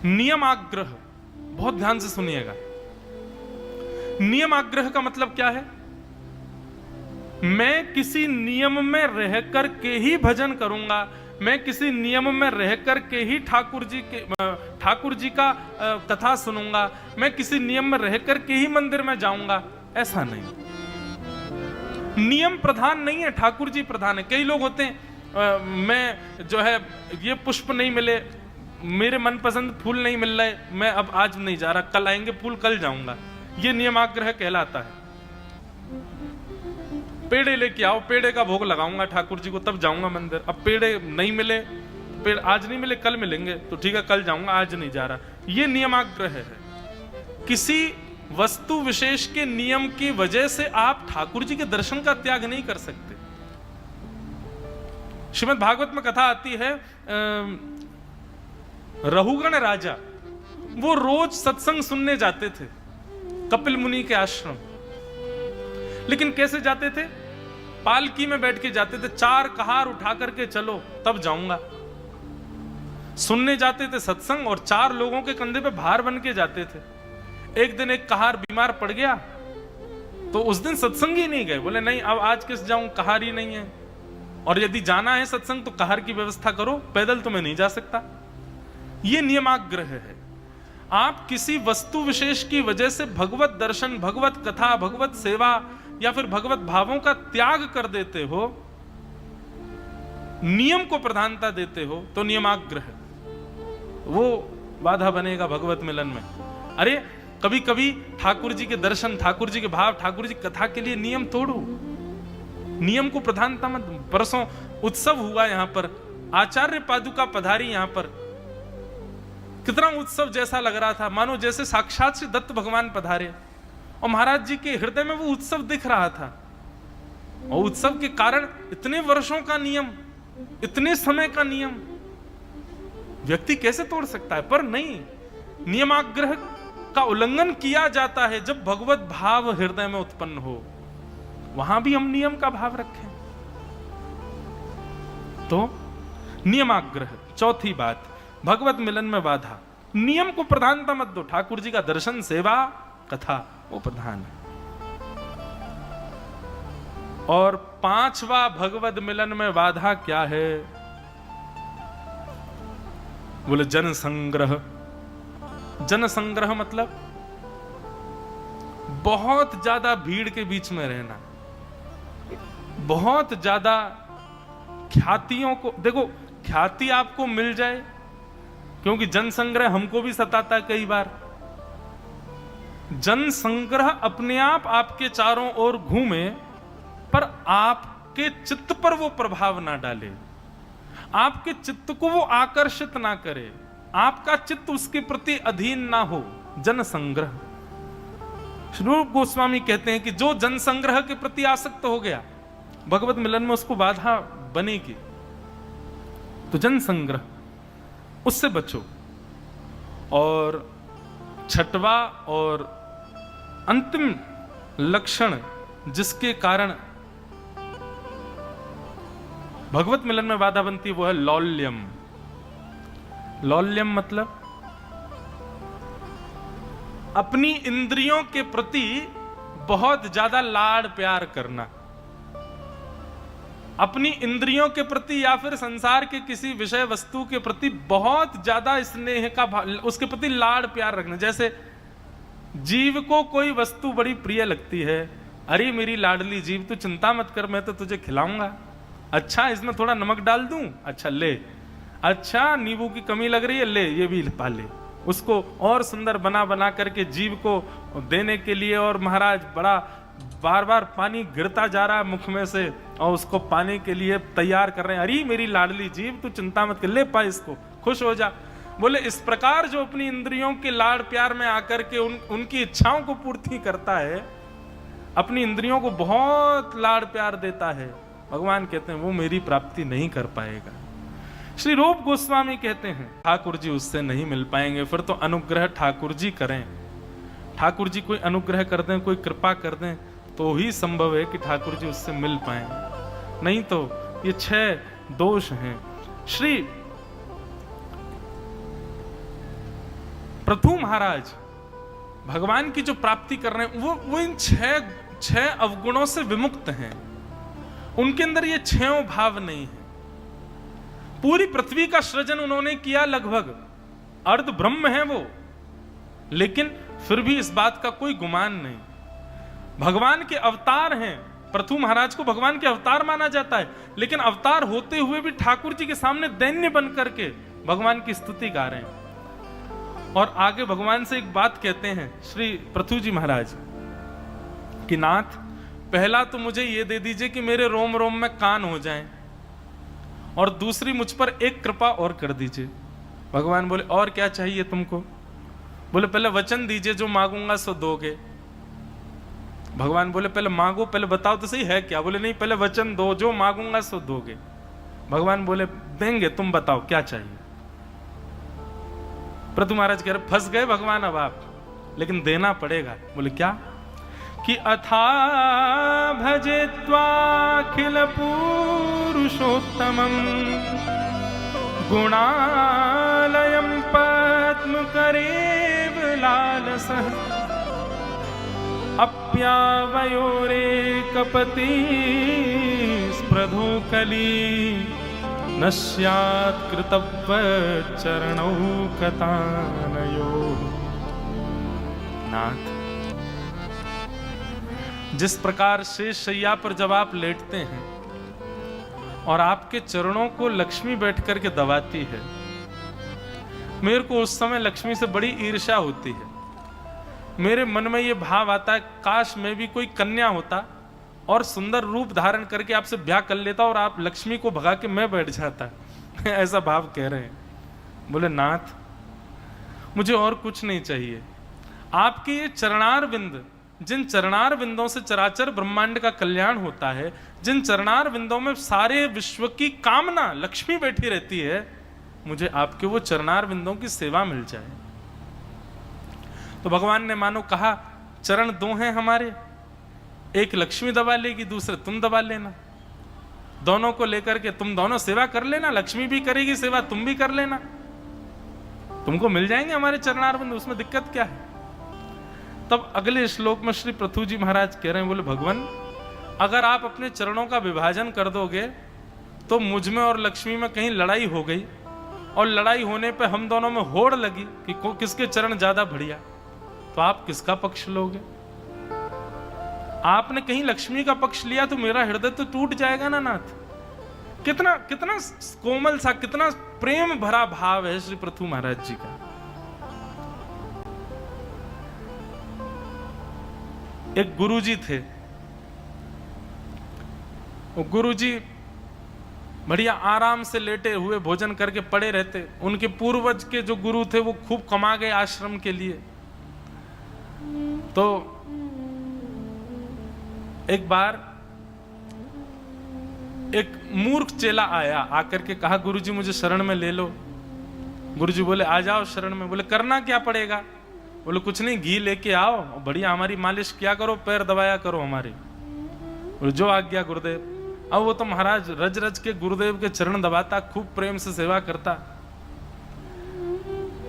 नियमाग्रह, बहुत ध्यान से सुनिएगा। नियमाग्रह का मतलब क्या है? मैं किसी नियम में रह कर के ही भजन करूंगा, मैं किसी नियम में रह कर के ही ठाकुर जी का कथा सुनूंगा, मैं किसी नियम में रह कर के ही मंदिर में जाऊंगा, ऐसा नहीं। नियम प्रधान नहीं है, ठाकुर जी प्रधान है। कई लोग होते हैं मैं जो है ये पुष्प नहीं मिले, मेरे मनपसंद फूल नहीं मिल रहे, मैं अब आज नहीं जा रहा, कल आएंगे फूल कल जाऊंगा, ये नियमाग्रह कहलाता है। पेड़े लेके आओ, पेड़े का भोग लगाऊंगा ठाकुर जी को, तब जाऊंगा मंदिर। अब पेड़े नहीं मिले, पेड़ आज नहीं मिले कल मिलेंगे, तो ठीक है कल जाऊंगा, आज नहीं जा रहा, ये नियमाग्रह है। किसी वस्तु विशेष के नियम की वजह से आप ठाकुर जी के दर्शन का त्याग नहीं कर सकते। श्रीमद् भागवत में कथा आती है, रहुगण राजा वो रोज सत्संग सुनने जाते थे कपिल मुनि के आश्रम, लेकिन कैसे जाते थे? पालकी में बैठ के जाते थे, 4 कहार उठा करके चलो तब जाऊंगा। सुनने जाते थे सत्संग और 4 लोगों के कंधे पे भार बन के जाते थे। एक दिन एक कहार बीमार पड़ गया तो उस दिन सत्संग ही नहीं गए, बोले नहीं अब आज किस जाऊं, कहार ही नहीं है, और यदि जाना है सत्संग तो कहार की व्यवस्था करो, पैदल तो मैं नहीं जा सकता। यह नियमाग्रह है। आप किसी वस्तु विशेष की वजह से भगवत दर्शन, भगवत कथा, भगवत सेवा या फिर भगवत भावों का त्याग कर देते हो, नियम को प्रधानता देते हो, तो नियमाग्रह वो बाधा बनेगा भगवत मिलन में। अरे कभी कभी ठाकुर जी के दर्शन, ठाकुर जी के भाव, ठाकुर जी कथा के लिए नियम तोड़ो, नियम को प्रधानता मत। परसों उत्सव हुआ यहां पर, आचार्य पादुका पधारी यहां पर, कितना उत्सव जैसा लग रहा था, मानो जैसे साक्षात श्री दत्त भगवान पधारे, और महाराज जी के हृदय में वो उत्सव दिख रहा था। और उत्सव के कारण इतने वर्षों का नियम, इतने समय का नियम व्यक्ति कैसे तोड़ सकता है? पर नहीं, नियमाग्रह का उल्लंघन किया जाता है जब भगवत भाव हृदय में उत्पन्न हो, वहां भी हम नियम का भाव रखें। तो नियमाग्रह, चौथी बात, भगवत मिलन में बाधा। नियम को प्रधानता मत दो, ठाकुर जी का दर्शन, सेवा, कथा वो प्रधान है। और 5वां भगवत मिलन में बाधा क्या है? बोले जन संग्रह। जन संग्रह मतलब बहुत ज्यादा भीड़ के बीच में रहना, बहुत ज्यादा ख्यातियों को देखो, ख्याति आपको मिल जाए, क्योंकि जन संग्रह हमको भी सताता है कई बार। जन संग्रह अपने आप आपके चारों ओर घूमे पर आपके चित्त पर वो प्रभाव ना डाले, आपके चित्त को वो आकर्षित ना करे, आपका चित्त उसके प्रति अधीन ना हो। जन संग्रह, श्री रूप गोस्वामी कहते हैं कि जो जन संग्रह के प्रति आसक्त हो गया, भगवत मिलन में उसको बाधा बनेगी। तो जन संग्रह, उससे बचो। और 6वां और अंतिम लक्षण जिसके कारण भगवत मिलन में बाधा बनती है वो है लौल्यम। लौल्यम मतलब अपनी इंद्रियों के प्रति बहुत ज्यादा लाड़ प्यार करना, अपनी इंद्रियों के प्रति या फिर संसार के किसी विषय वस्तु के प्रति बहुत ज्यादा स्नेह का, उसके प्रति लाड़ प्यार रखना। जैसे जीव को कोई वस्तु बड़ी प्रिय लगती है, अरे मेरी लाडली जीव तू चिंता मत कर, मैं तो तुझे खिलाऊंगा, अच्छा इसमें थोड़ा नमक डाल दूं, अच्छा ले, अच्छा नींबू की कमी लग रही है, ले ये भी पा ले। उसको और सुंदर बना बना करके जीव को देने के लिए, और महाराज बड़ा बार बार पानी गिरता जा रहा है मुख में से और उसको पाने के लिए तैयार कर रहे हैं, अरे मेरी लाडली जीव तू चिंता मत कर, ले पा इसको, खुश हो जा। बोले इस प्रकार जो अपनी इंद्रियों के लाड़ प्यार में आकर के उनकी इच्छाओं को पूर्ति करता है, अपनी इंद्रियों को बहुत लाड़ प्यार देता है, भगवान कहते हैं वो मेरी प्राप्ति नहीं कर पाएगा। श्री रूप गोस्वामी कहते हैं ठाकुर जी उससे नहीं मिल पाएंगे, फिर तो अनुग्रह ठाकुर जी करें, ठाकुर जी कोई अनुग्रह कर दें, कोई कृपा कर दें, तो ही संभव है कि ठाकुर जी उससे मिल पाए, नहीं तो ये 6 दोष हैं। श्री पृथु महाराज भगवान की जो प्राप्ति कर रहे हैं वो इन छह अवगुणों से विमुक्त हैं। उनके अंदर ये छह भाव नहीं है। पूरी पृथ्वी का सृजन उन्होंने किया, लगभग अर्ध ब्रह्म है वो, लेकिन फिर भी इस बात का कोई गुमान नहीं। भगवान के अवतार हैं, पृथु महाराज को भगवान के अवतार माना जाता है, लेकिन अवतार होते हुए भी ठाकुर जी के सामने दैन्य बन करके भगवान की स्तुति गा रहे हैं। और आगे भगवान से एक बात कहते हैं श्री पृथु जी महाराज कि नाथ, पहला तो मुझे ये दे दीजिए कि मेरे रोम रोम में कान हो जाएं, और दूसरी मुझ पर एक कृपा और कर दीजिए। भगवान बोले और क्या चाहिए तुमको? बोले पहले वचन दीजिए, जो मांगूंगा सो दोगे। भगवान बोले पहले मांगो, पहले बताओ तो सही है क्या? बोले नहीं, पहले वचन दो, जो मांगूंगा सो दोगे। भगवान बोले देंगे, तुम बताओ क्या चाहिए। पृथु महाराज कह रहे फंस गए भगवान अब आप, लेकिन देना पड़ेगा। बोले क्या? कि अथा भजे त्वाखिल पुरुषोत्तमं गुणालयं पद्म करेव लालसः अप्यावयोरे कपति स्प्रधो कली न स्यात् कृतव्य चरणौ कतानयो। नाथ, जिस प्रकार शेष शैया पर जब आप लेटते हैं और आपके चरणों को लक्ष्मी बैठ करके दबाती है, मेरे को उस समय लक्ष्मी से बड़ी ईर्ष्या होती है। मेरे मन में ये भाव आता है काश मैं भी कोई कन्या होता और सुंदर रूप धारण करके आपसे ब्याह कर लेता और आप लक्ष्मी को भगा के मैं बैठ जाता। ऐसा भाव कह रहे हैं। बोले नाथ, मुझे और कुछ नहीं चाहिए। आपके ये चरणार बिंद, जिन चरणार बिंदों से चराचर ब्रह्मांड का कल्याण होता है, जिन चरणार बिंदों में सारे विश्व की कामना लक्ष्मी बैठी रहती है, मुझे आपके वो चरणार बिंदों की सेवा मिल जाए। तो भगवान ने मानो कहा चरण दो हैं हमारे, एक लक्ष्मी दबा लेगी, दूसरे तुम दबा लेना। दोनों को लेकर के तुम दोनों सेवा कर लेना, लक्ष्मी भी करेगी सेवा, तुम भी कर लेना, तुमको मिल जाएंगे हमारे चरणार बिंदु, उसमें दिक्कत क्या है। तब अगले श्लोक में श्री पृथु जी महाराज कह रहे हैं, बोले भगवान, अगर आप अपने चरणों का विभाजन कर दोगे तो मुझ में और लक्ष्मी में कहीं लड़ाई हो गई, और लड़ाई होने पे हम दोनों में होड़ लगी कि किसके चरण ज्यादा बढ़िया, तो आप किसका पक्ष लोगे? आपने कहीं लक्ष्मी का पक्ष लिया तो मेरा हृदय तो टूट जाएगा ना नाथ। कितना कितना कोमल सा, कितना प्रेम भरा भाव है श्री पृथु महाराज जी का। एक गुरुजी थे, वो गुरुजी बढ़िया आराम से लेटे हुए भोजन करके पड़े रहते। उनके पूर्वज के जो गुरु थे वो खूब कमा गए आश्रम के लिए। तो एक बार एक मूर्ख चेला आया, आकर के कहा गुरुजी मुझे शरण में ले लो। गुरुजी बोले आ जाओ शरण में। बोले करना क्या पड़ेगा? बोले कुछ नहीं, घी लेके आओ, बढ़िया हमारी मालिश किया करो, पैर दबाया करो हमारे। बोले जो आज्ञा गुरुदेव। अब वो तो महाराज रज रज के गुरुदेव के चरण दबाता, खूब प्रेम से सेवा करता।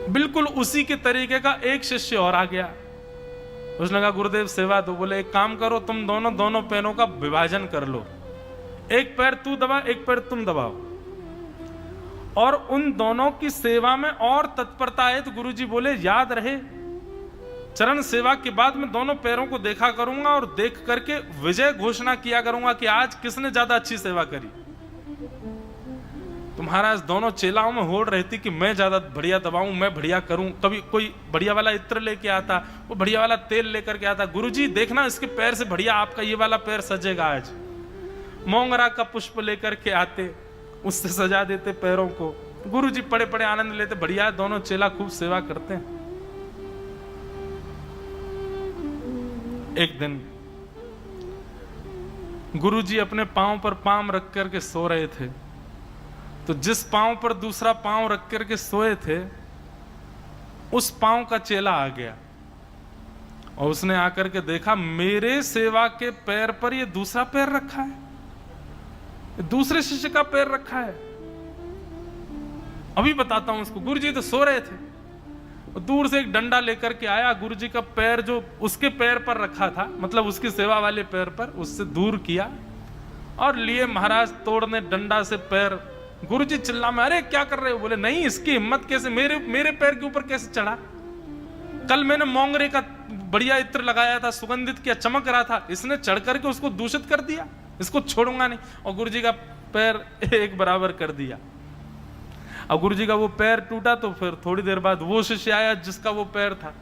बिल्कुल उसी के तरीके का एक शिष्य और आ गया। उसने कहा गुरुदेव सेवा दो। बोले एक काम करो, तुम दोनों पैरों का विभाजन कर लो, एक पैर तू दबा, एक पैर तुम दबाओ, और उन दोनों की सेवा में और तत्परता है। तो गुरुजी बोले याद रहे, चरण सेवा के बाद मैं दोनों पैरों को देखा करूंगा और देख करके विजय घोषणा किया करूंगा कि आज किसने ज्यादा अच्छी सेवा करी। तो महाराज दोनों चेलाओं में होड़ रहती कि मैं ज्यादा बढ़िया दबाऊं, मैं बढ़िया करूं। कभी कोई बढ़िया वाला इत्र लेके आता, वो बढ़िया वाला तेल लेकर के आता, गुरुजी देखना इसके पैर से बढ़िया आपका ये वाला पैर सजेगा आज। मोंगरा का पुष्प लेकर के आते, उससे सजा देते पैरों को। गुरुजी पड़े पड़े आनंद लेते, बढ़िया दोनों चेला खूब सेवा करते हैं। एक दिन गुरुजी अपने पांव पर पांव रख करके सो रहे थे, तो जिस पांव पर दूसरा पांव रख करके सोए थे उस पांव का चेला आ गया और उसने आकर के देखा मेरे सेवा के पैर पर ये दूसरा पैर रखा है, दूसरे शिष्य का पैर रखा है। अभी बताता हूं उसको। गुरुजी तो सो रहे थे। दूर से एक डंडा लेकर के आया, गुरुजी का पैर जो उसके पैर पर रखा था, मतलब उसकी सेवा वाले पैर पर, उससे दूर किया और लिए महाराज तोड़ने डंडा से पैर। गुरुजी चिल्ला में, अरे क्या कर रहे हो? बोले नहीं, इसकी हिम्मत कैसे, मेरे पैर के ऊपर कैसे चढ़ा? कल मैंने मोंगरे का बढ़िया इत्र लगाया था, सुगंधित किया, चमक रहा था, इसने चढ़ करके उसको दूषित कर दिया, इसको छोड़ूंगा नहीं। और गुरुजी का पैर एक बराबर कर दिया। अब गुरुजी का वो पैर टूटा तो फिर थोड़ी देर बाद वो शिष्य आया जिसका वो पैर था,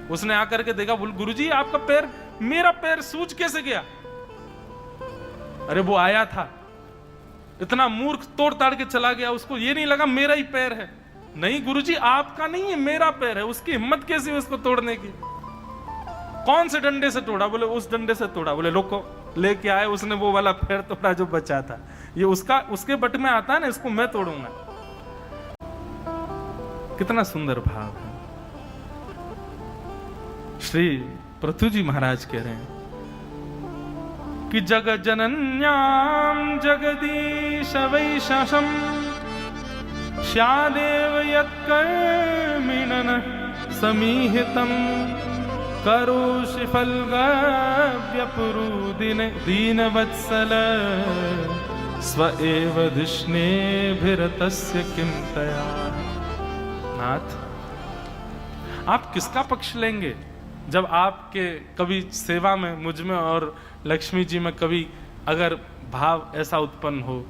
उसने आकर के देखा, बोल गुरुजी आपका पैर, मेरा पैर सूझ कैसे गया? अरे वो आया था, इतना मूर्ख, तोड़ ताड़ के चला गया, उसको ये नहीं लगा मेरा ही पैर है। नहीं गुरुजी आपका नहीं है, मेरा पैर है। उसकी हिम्मत कैसी है उसको तोड़ने की? कौन से डंडे से तोड़ा? बोले उस डंडे से तोड़ा। बोले लोको लेके आए, उसने वो वाला पैर तोड़ा जो बचा था। ये उसके बट में आता है ना, इसको मैं तोड़ूंगा। कितना सुंदर भाव है। श्री पृथु जी महाराज कह रहे हैं कि जग जनन्याम जगदीश वैशम स्यादेव यत्कर्मिणन समीहितम करोषि फल्गव्यपुरु दीनवत्सल स्व एव धिष्णेभिरतस्य किं तया। नाथ, आप किसका पक्ष लेंगे जब आपके कभी सेवा में, मुझ में और लक्ष्मी जी में कभी अगर भाव ऐसा उत्पन्न हो?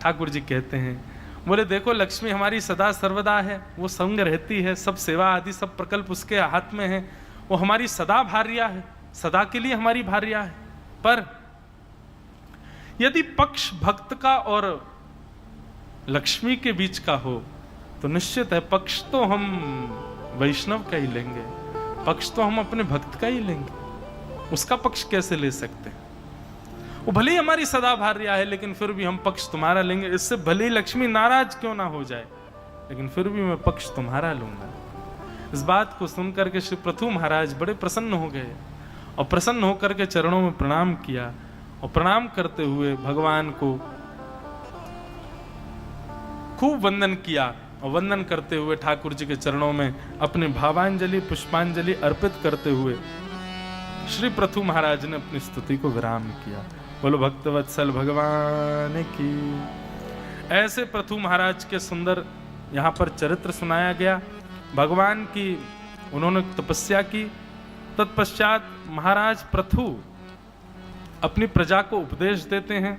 ठाकुर जी कहते हैं, बोले देखो लक्ष्मी हमारी सदा सर्वदा है, वो संग रहती है, सब सेवा आदि सब प्रकल्प उसके हाथ में है, वो हमारी सदा भार्या है, सदा के लिए हमारी भार्या है। पर यदि पक्ष भक्त का और लक्ष्मी के बीच का हो तो निश्चित है पक्ष तो हम वैष्णव का ही लेंगे, पक्ष तो हम अपने भक्त का ही लेंगे। उसका पक्ष कैसे ले सकते हैं? वो भले ही हमारी सदा भार्या है, लेकिन फिर भी हम पक्ष तुम्हारा लेंगे। इससे भले ही लक्ष्मी नाराज क्यों ना हो जाए, लेकिन फिर भी मैं पक्ष तुम्हारा लूंगा। इस बात को सुनकर के श्री पृथु महाराज बड़े प्रसन्न हो गए और प्रसन्न होकर के चरणों में प्रणाम किया और प्रणाम करते हुए भगवान को खूब वंदन किया और वंदन करते हुए ठाकुर जी के चरणों में अपनी भावांजलि पुष्पांजलि अर्पित करते हुए श्री पृथु महाराज ने अपनी स्तुति को विराम किया। बोलो भक्तवत्सल भगवान की। ऐसे पृथु महाराज के सुंदर यहाँ पर चरित्र सुनाया गया। भगवान की उन्होंने तपस्या की। तत्पश्चात महाराज पृथु अपनी प्रजा को उपदेश देते हैं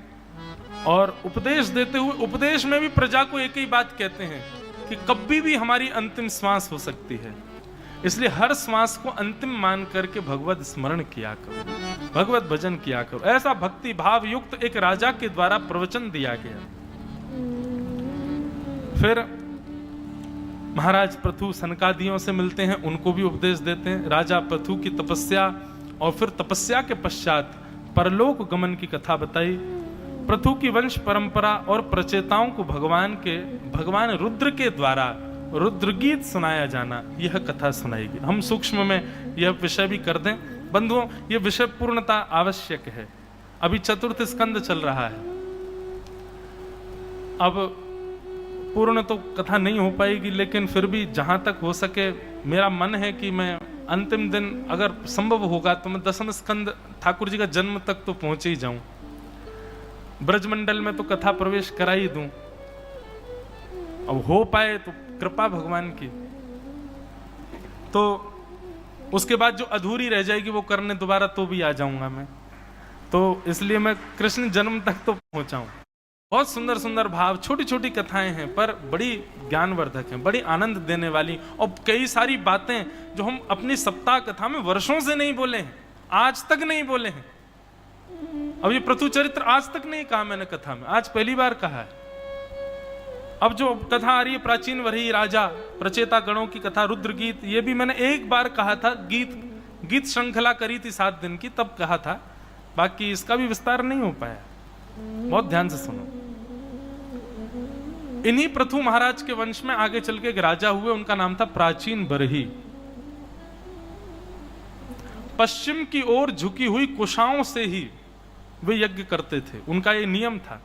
और उपदेश देते हुए उपदेश में भी प्रजा को एक ही बात कहते हैं कि कभी भी हमारी अंतिम श्वास हो सकती है, इसलिए हर श्वास को अंतिम मान करके भगवत स्मरण किया करो, भगवत भजन किया करो। ऐसा भक्ति भाव युक्त एक राजा के द्वारा प्रवचन दिया गया। फिर महाराज पृथु सनकादियों से मिलते हैं, उनको भी उपदेश देते हैं। राजा पृथु की तपस्या और फिर तपस्या के पश्चात परलोक गमन की कथा बताई। पृथु की वंश परंपरा और प्रचेताओं को भगवान रुद्र के द्वारा रुद्र गीत सुनाया जाना, यह कथा सुनाएगी। हम सूक्ष्म में यह विषय भी कर दें बंधुओं, यह विषय पूर्णता आवश्यक है। अभी चतुर्थ स्कंद चल रहा है, अब पूर्ण तो कथा नहीं हो पाएगी, लेकिन फिर भी जहां तक हो सके मेरा मन है कि मैं अंतिम दिन अगर संभव होगा तो मैं दसम स्कंद ठाकुर जी का जन्म तक तो पहुंचे ही जाऊं। ब्रजमंडल में तो कथा प्रवेश करा ही दूं, अब हो पाए तो कृपा भगवान की, तो उसके बाद जो अधूरी रह जाएगी वो करने दोबारा तो भी आ जाऊंगा मैं। तो इसलिए मैं कृष्ण जन्म तक तो पहुंचाऊं। बहुत सुंदर सुंदर भाव, छोटी छोटी कथाएं हैं पर बड़ी ज्ञानवर्धक हैं, बड़ी आनंद देने वाली, और कई सारी बातें जो हम अपनी सप्ताह कथा में वर्षों से नहीं बोले हैं, आज तक नहीं बोले हैं। अब ये पृथु चरित्र आज तक नहीं कहा मैंने कथा में, आज पहली बार कहा है। अब जो कथा आ रही है प्राचीन वही राजा प्रचेता गणों की कथा, रुद्र गीत, ये भी मैंने एक बार कहा था। गीत श्रृंखला करी थी 7 दिन की, तब कहा था, बाकी इसका भी विस्तार नहीं हो पाया। बहुत ध्यान से सुनो। इन्हीं पृथु महाराज के वंश में आगे चल के एक राजा हुए, उनका नाम था प्राचीन बरही। पश्चिम की ओर झुकी हुई कुशाओं से ही वे यज्ञ करते थे, उनका ये नियम था।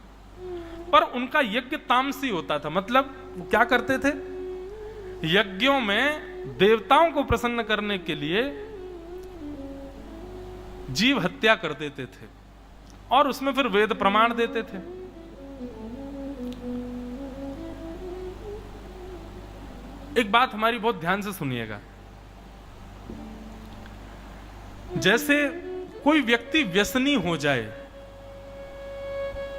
पर उनका यज्ञ तामसी होता था, मतलब वो क्या करते थे, यज्ञों में देवताओं को प्रसन्न करने के लिए जीव हत्या कर देते थे और उसमें फिर वेद प्रमाण देते थे। एक बात हमारी बहुत ध्यान से सुनिएगा, जैसे कोई व्यक्ति व्यसनी हो जाए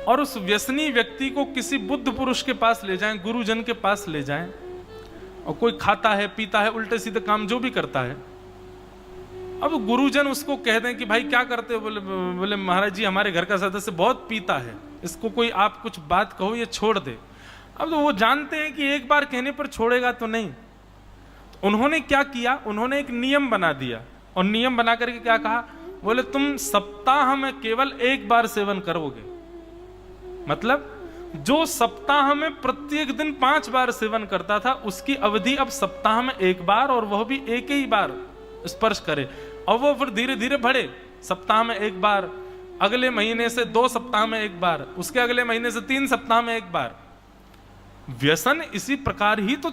और उस व्यसनी व्यक्ति को किसी बुद्ध पुरुष के पास ले जाएं, गुरुजन के पास ले जाएं, और कोई खाता है पीता है उल्टे सीधे काम जो भी करता है, अब गुरुजन उसको कह दें कि भाई क्या करते हो, बोले महाराज जी हमारे घर का सदस्य बहुत पीता है, इसको कोई आप कुछ बात कहो ये छोड़ दे। अब तो वो जानते हैं कि एक बार कहने पर छोड़ेगा तो नहीं, तो उन्होंने क्या किया, उन्होंने एक नियम बना दिया और नियम बना करके क्या कहा, बोले तुम सप्ताह में केवल एक बार सेवन करोगे, मतलब जो सप्ताह में प्रत्येक दिन 5 बार सेवन करता था उसकी अवधि अब सप्ताह में एक बार, और वह भी एक ही बार स्पर्श करे, और वो फिर धीरे धीरे बढ़े, सप्ताह में एक बार, अगले महीने से 2 सप्ताह में एक बार, उसके अगले महीने से 3 सप्ताह में एक बार। व्यसन इसी प्रकार ही तो